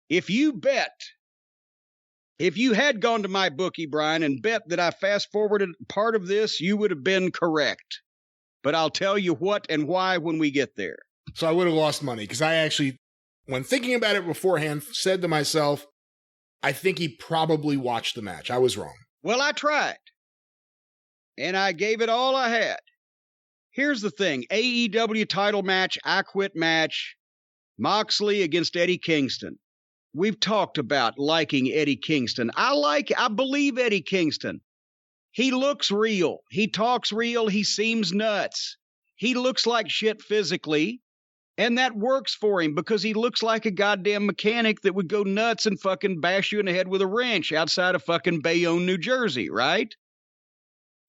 If you had gone to my bookie, Brian, and bet that I fast forwarded part of this, you would have been correct. But I'll tell you what and why when we get there. So I would have lost money because I actually, when thinking about it beforehand, said to myself, I think he probably watched the match. I was wrong. Well, I tried. And I gave it all I had. Here's the thing. AEW title match, I Quit match, Moxley against Eddie Kingston. We've talked about liking Eddie Kingston. I believe Eddie Kingston. He looks real. He talks real. He seems nuts. He looks like shit physically. And that works for him because he looks like a goddamn mechanic that would go nuts and fucking bash you in the head with a wrench outside of fucking Bayonne, New Jersey, right?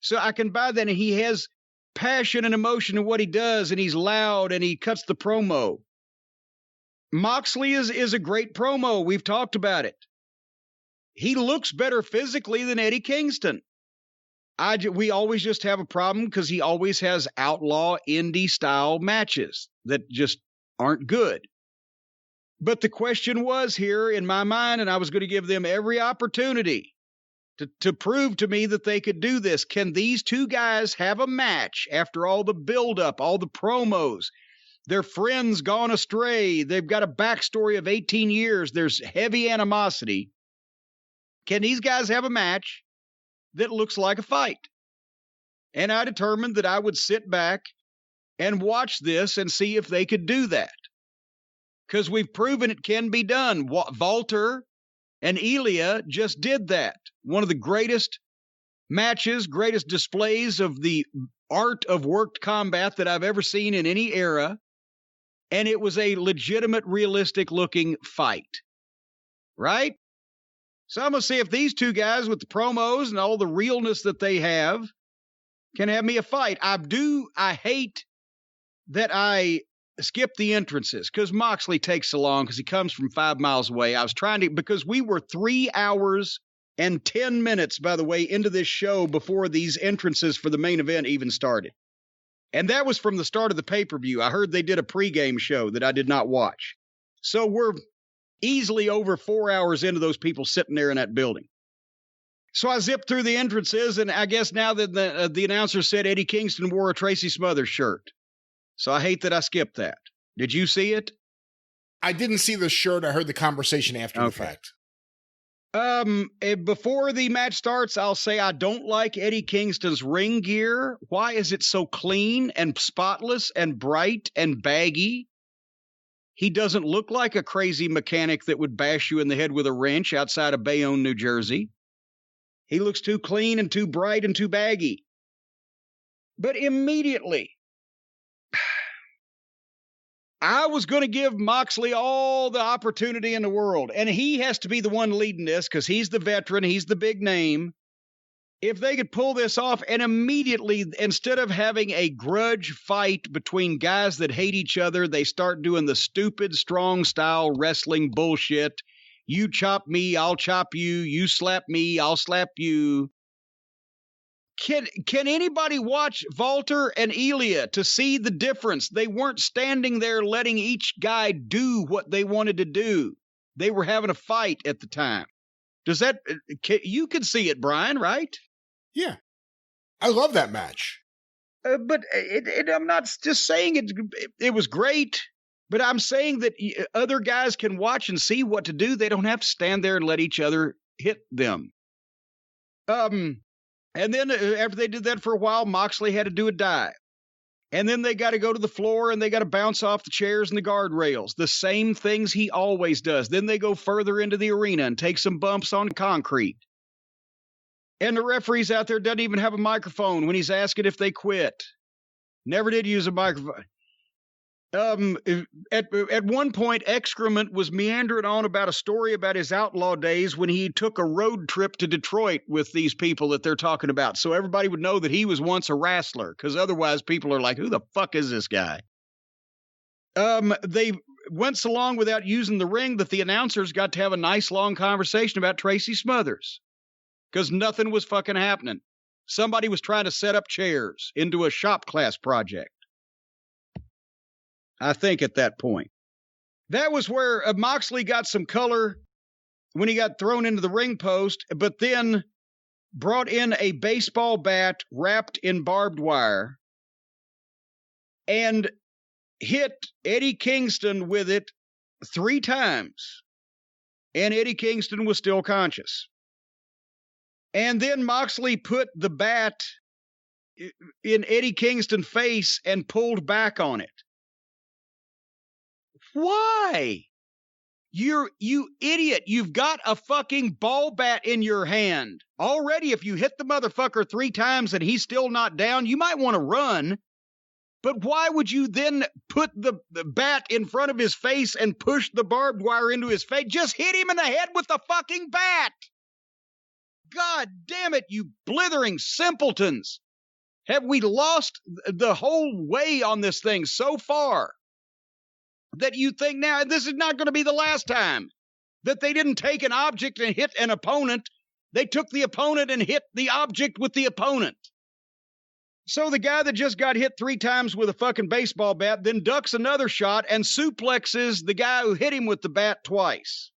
So I can buy that. And he has passion and emotion in what he does, and he's loud, and he cuts the promo. Moxley is a great promo. We've talked about it. He looks better physically than Eddie Kingston. We always just have a problem because he always has outlaw indie style matches that just aren't good. But the question was here in my mind, and I was going to give them every opportunity to prove to me that they could do this. Can these two guys have a match after all the buildup, all the promos? Their friends gone astray. They've got a backstory of 18 years. There's heavy animosity. Can these guys have a match that looks like a fight? And I determined that I would sit back and watch this and see if they could do that. Because we've proven it can be done. Walter and Ilya just did that. One of the greatest matches, greatest displays of the art of worked combat that I've ever seen in any era. And it was a legitimate, realistic-looking fight. Right? So I'm going to see if these two guys with the promos and all the realness that they have can have me a fight. I hate that I skip the entrances because Moxley takes so long because he comes from 5 miles away. I was trying to, because we were 3 hours and 10 minutes, by the way, into this show before these entrances for the main event even started. And that was from the start of the pay-per-view. I heard they did a pregame show that I did not watch. So we're easily over 4 hours into those people sitting there in that building. So I zipped through the entrances, and I guess now that the announcer said Eddie Kingston wore a Tracy Smothers shirt. So I hate that I skipped that. Did you see it? I didn't see the shirt. I heard the conversation after the fact. Before the match starts, I'll say I don't like Eddie Kingston's ring gear. Why is it so clean and spotless and bright and baggy? He doesn't look like a crazy mechanic that would bash you in the head with a wrench outside of Bayonne, New Jersey. He looks too clean and too bright and too baggy. But immediately, I was going to give Moxley all the opportunity in the world, and he has to be the one leading this because he's the veteran, he's the big name. If they could pull this off, and immediately, instead of having a grudge fight between guys that hate each other, they start doing the stupid strong style wrestling bullshit. You chop me, I'll chop you. You slap me, I'll slap you. Can anybody watch Walter and Ilya to see the difference? They weren't standing there letting each guy do what they wanted to do. They were having a fight at the time. Does that, you can see it, Brian, right? Yeah. I love that match. But I'm not just saying it was great, but I'm saying that other guys can watch and see what to do. They don't have to stand there and let each other hit them. And then after they did that for a while, Moxley had to do a dive. And then they got to go to the floor and they got to bounce off the chairs and the guardrails. The same things he always does. Then they go further into the arena and take some bumps on concrete. And the referee's out there doesn't even have a microphone when he's asking if they quit. Never did use a microphone. At one point, Excrement was meandering on about a story about his outlaw days when he took a road trip to Detroit with these people that they're talking about. So everybody would know that he was once a wrestler, because otherwise people are like, who the fuck is this guy? They went so long without using the ring that the announcers got to have a nice long conversation about Tracy Smothers, because nothing was fucking happening. Somebody was trying to set up chairs into a shop class project, I think, at that point. That was where Moxley got some color when he got thrown into the ring post, but then brought in a baseball bat wrapped in barbed wire and hit Eddie Kingston with it 3 times. And Eddie Kingston was still conscious. And then Moxley put the bat in Eddie Kingston's face and pulled back on it. Why? You idiot. You've got a fucking ball bat in your hand. Already, if you hit the motherfucker 3 times and he's still not down, you might want to run. But why would you then put the bat in front of his face and push the barbed wire into his face? Just hit him in the head with the fucking bat. God damn it, you blithering simpletons. Have we lost the whole way on this thing so far that you think now this is not going to be the last time that they didn't take an object and hit an opponent? They took the opponent and hit the object with the opponent. So the guy that just got hit 3 times with a fucking baseball bat then ducks another shot and suplexes the guy who hit him with the bat twice.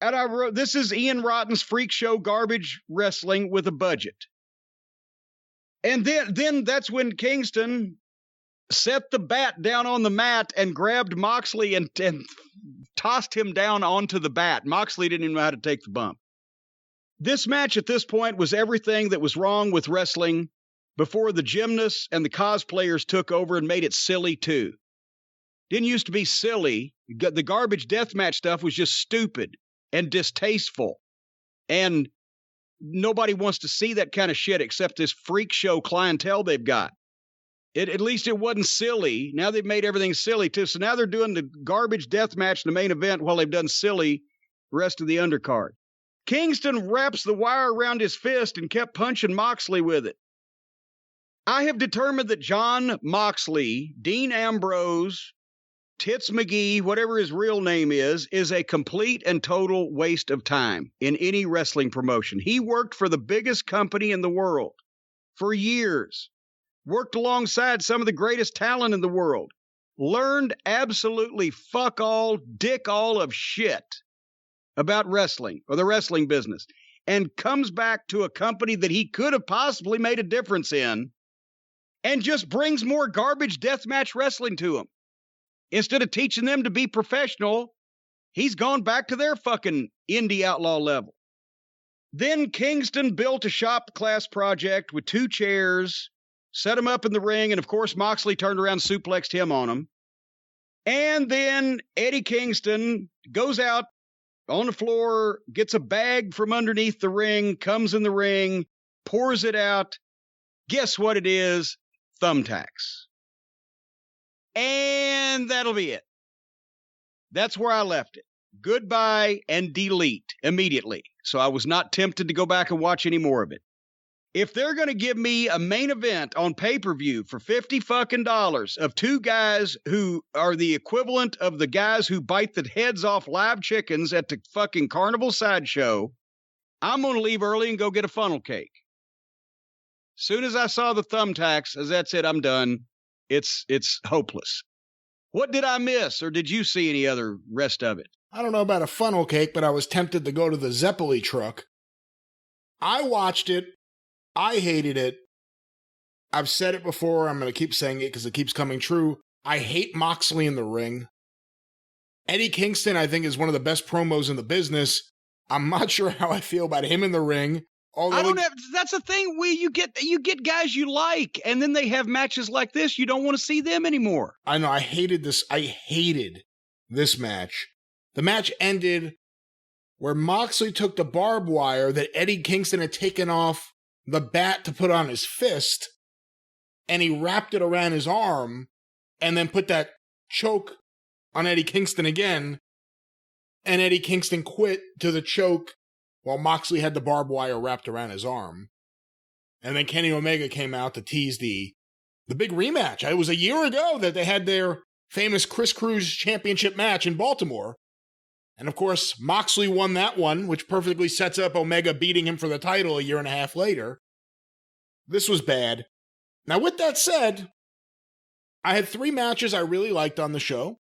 And I wrote, this is Ian Rotten's freak show garbage wrestling with a budget. And then that's when Kingston set the bat down on the mat and grabbed Moxley and tossed him down onto the bat. Moxley didn't even know how to take the bump. This match at this point was everything that was wrong with wrestling before the gymnasts and the cosplayers took over and made it silly too. Didn't used to be silly. The garbage deathmatch stuff was just stupid and distasteful. And nobody wants to see that kind of shit except this freak show clientele they've got. At least it wasn't silly. Now they've made everything silly too. So now they're doing the garbage deathmatch in the main event while they've done silly the rest of the undercard. Kingston wraps the wire around his fist and kept punching Moxley with it. I have determined that Jon Moxley, Dean Ambrose, Tits McGee, whatever his real name is a complete and total waste of time in any wrestling promotion. He worked for the biggest company in the world for years, worked alongside some of the greatest talent in the world, learned absolutely fuck all, dick all of shit about wrestling or the wrestling business, and comes back to a company that he could have possibly made a difference in and just brings more garbage deathmatch wrestling to them. Instead of teaching them to be professional, he's gone back to their fucking indie outlaw level. Then Kingston built a shop class project with 2 chairs, set him up in the ring, and of course Moxley turned around and suplexed him on him. And then Eddie Kingston goes out on the floor, gets a bag from underneath the ring, comes in the ring, pours it out. Guess what it is? Thumbtacks. And that'll be it. That's where I left it. Goodbye and delete immediately. So I was not tempted to go back and watch any more of it. If they're going to give me a main event on pay-per-view for $50 fucking of 2 guys who are the equivalent of the guys who bite the heads off live chickens at the fucking carnival sideshow, I'm going to leave early and go get a funnel cake. Soon as I saw the thumbtacks, as that's it, I'm done. It's hopeless. What did I miss, or did you see any other rest of it? I don't know about a funnel cake, but I was tempted to go to the Zeppeli truck. I watched it. I hated it. I've said it before. I'm going to keep saying it because it keeps coming true. I hate Moxley in the ring. Eddie Kingston, I think, is one of the best promos in the business. I'm not sure how I feel about him in the ring. I don't have. That's the thing. You get guys you like, and then they have matches like this. You don't want to see them anymore. I know. I hated this. I hated this match. The match ended where Moxley took the barbed wire that Eddie Kingston had taken off the bat to put on his fist, and he wrapped it around his arm, and then put that choke on Eddie Kingston again, and Eddie Kingston quit to the choke while Moxley had the barbed wire wrapped around his arm. And then Kenny Omega came out to tease the big rematch. It was a year ago that they had their famous Chris Cruz championship match in Baltimore. And of course, Moxley won that one, which perfectly sets up Omega beating him for the title a year and a half later. This was bad. Now, with that said, I had 3 matches I really liked on the show.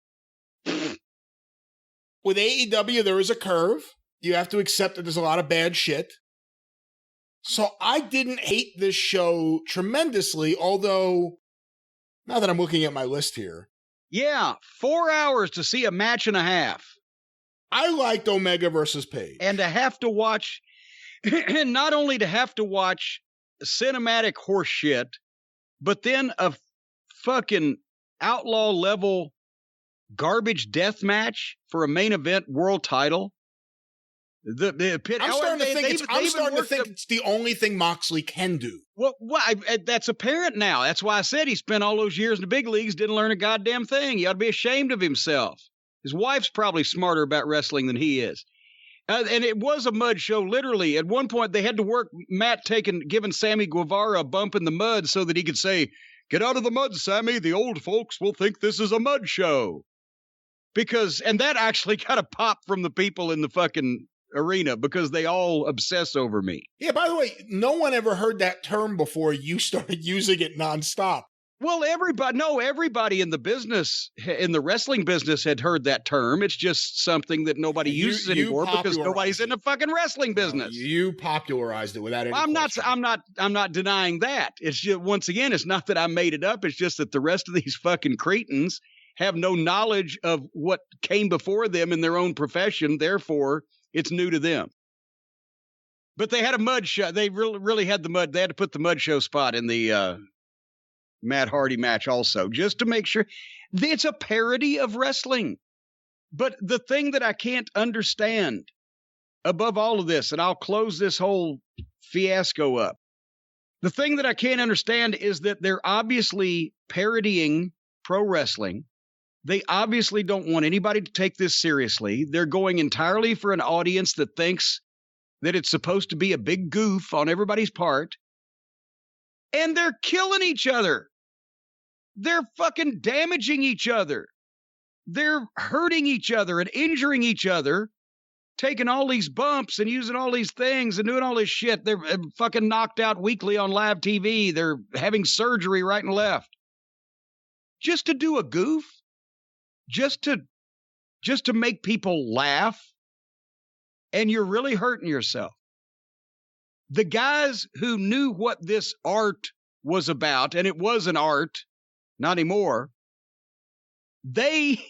with AEW, there is a curve. You have to accept that there's a lot of bad shit. So I didn't hate this show tremendously, although, now that I'm looking at my list here. Yeah, 4 hours to see a match and a half. I liked Omega versus Page. And to have to watch, not only to have to watch cinematic horse shit, but then a fucking outlaw level garbage death match for a main event world title. The pit. I'm starting to think it's the only thing Moxley can do. Well, that's apparent now. That's why I said he spent all those years in the big leagues, didn't learn a goddamn thing. He ought to be ashamed of himself. His wife's probably smarter about wrestling than he is. And it was a mud show, literally. At one point, they had to work Matt giving Sammy Guevara a bump in the mud so that he could say, "Get out of the mud, Sammy. The old folks will think this is a mud show." And that actually got a pop from the people in the fucking arena because they all obsess over me. Yeah, by the way, no one ever heard that term before you started using it nonstop. Well, everybody in the business, in the wrestling business, had heard that term. It's just something that nobody uses anymore because nobody's in the fucking wrestling business. You popularized it without any question. I'm not denying that. It's just, once again, it's not that I made it up. It's just that the rest of these fucking cretins have no knowledge of what came before them in their own profession. Therefore, it's new to them. But they had a mud show. They really had the mud. They had to put the mud show spot in the Matt Hardy match also, just to make sure. It's a parody of wrestling. But the thing that I can't understand above all of this, and I'll close this whole fiasco up. The thing that I can't understand is that they're obviously parodying pro wrestling. They obviously don't want anybody to take this seriously. They're going entirely for an audience that thinks that it's supposed to be a big goof on everybody's part. And they're killing each other. They're fucking damaging each other. They're hurting each other and injuring each other, taking all these bumps and using all these things and doing all this shit. They're fucking knocked out weekly on live TV. They're having surgery right and left. Just to do a goof? Just to make people laugh? And you're really hurting yourself. The guys who knew what this art was about, and it was an art, not anymore, they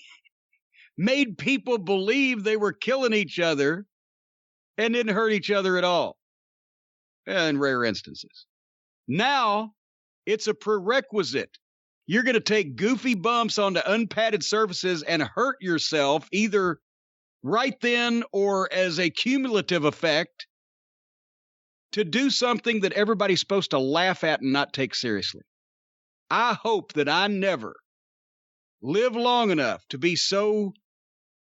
made people believe they were killing each other and didn't hurt each other at all, in rare instances. Now, it's a prerequisite. You're going to take goofy bumps onto unpadded surfaces and hurt yourself either right then or as a cumulative effect to do something that everybody's supposed to laugh at and not take seriously. I hope that I never live long enough to be so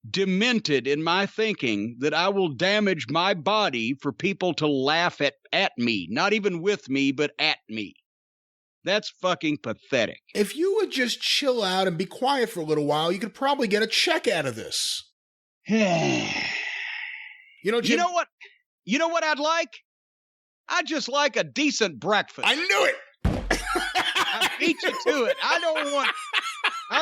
demented in my thinking that I will damage my body for people to laugh at me, not even with me, but at me. That's fucking pathetic. If you would just chill out and be quiet for a little while, you could probably get a check out of this. Jim, You know what I'd like? I'd just like a decent breakfast. I knew it. I beat you to it. I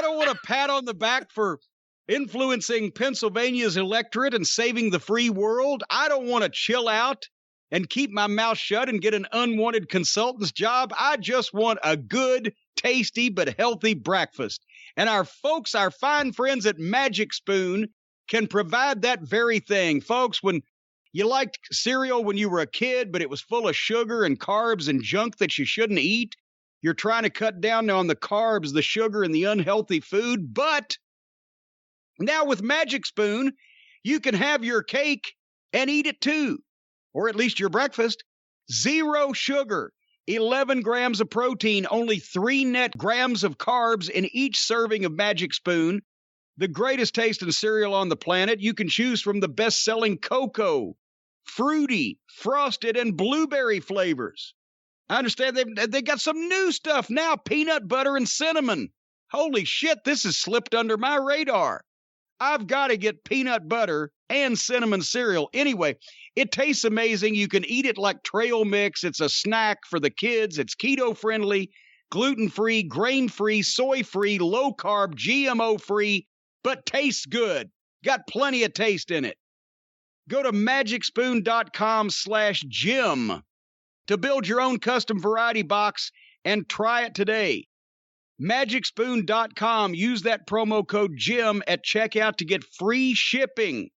don't want a pat on the back for influencing Pennsylvania's electorate and saving the free world. I don't want to chill out and keep my mouth shut and get an unwanted consultant's job. I just want a good, tasty, but healthy breakfast. And our fine friends at Magic Spoon can provide that very thing. Folks, when you liked cereal when you were a kid, but it was full of sugar and carbs and junk that you shouldn't eat, you're trying to cut down on the carbs, the sugar, and the unhealthy food. But now with Magic Spoon, you can have your cake and eat it too. Or at least your breakfast. 0 sugar, 11 grams of protein, only 3 net grams of carbs in each serving of Magic Spoon. The greatest tasting cereal on the planet. You can choose from the best-selling cocoa, fruity, frosted, and blueberry flavors. I understand they got some new stuff now, peanut butter and cinnamon. Holy shit, this has slipped under my radar. I've got to get peanut butter and cinnamon cereal. Anyway, it tastes amazing. You can eat it like trail mix. It's a snack for the kids. It's keto-friendly, gluten-free, grain-free, soy-free, low-carb, GMO-free, but tastes good. Got plenty of taste in it. Go to magicspoon.com/Jim to build your own custom variety box and try it today. Magicspoon.com. Use that promo code Jim at checkout to get free shipping.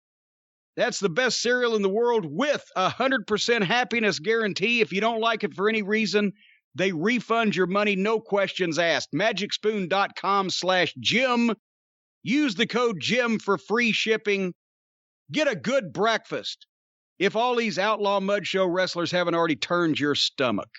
That's the best cereal in the world with a 100% happiness guarantee. If you don't like it for any reason, they refund your money, no questions asked. Magicspoon.com/Jim. Use the code Jim for free shipping. Get a good breakfast if all these Outlaw Mud Show wrestlers haven't already turned your stomach.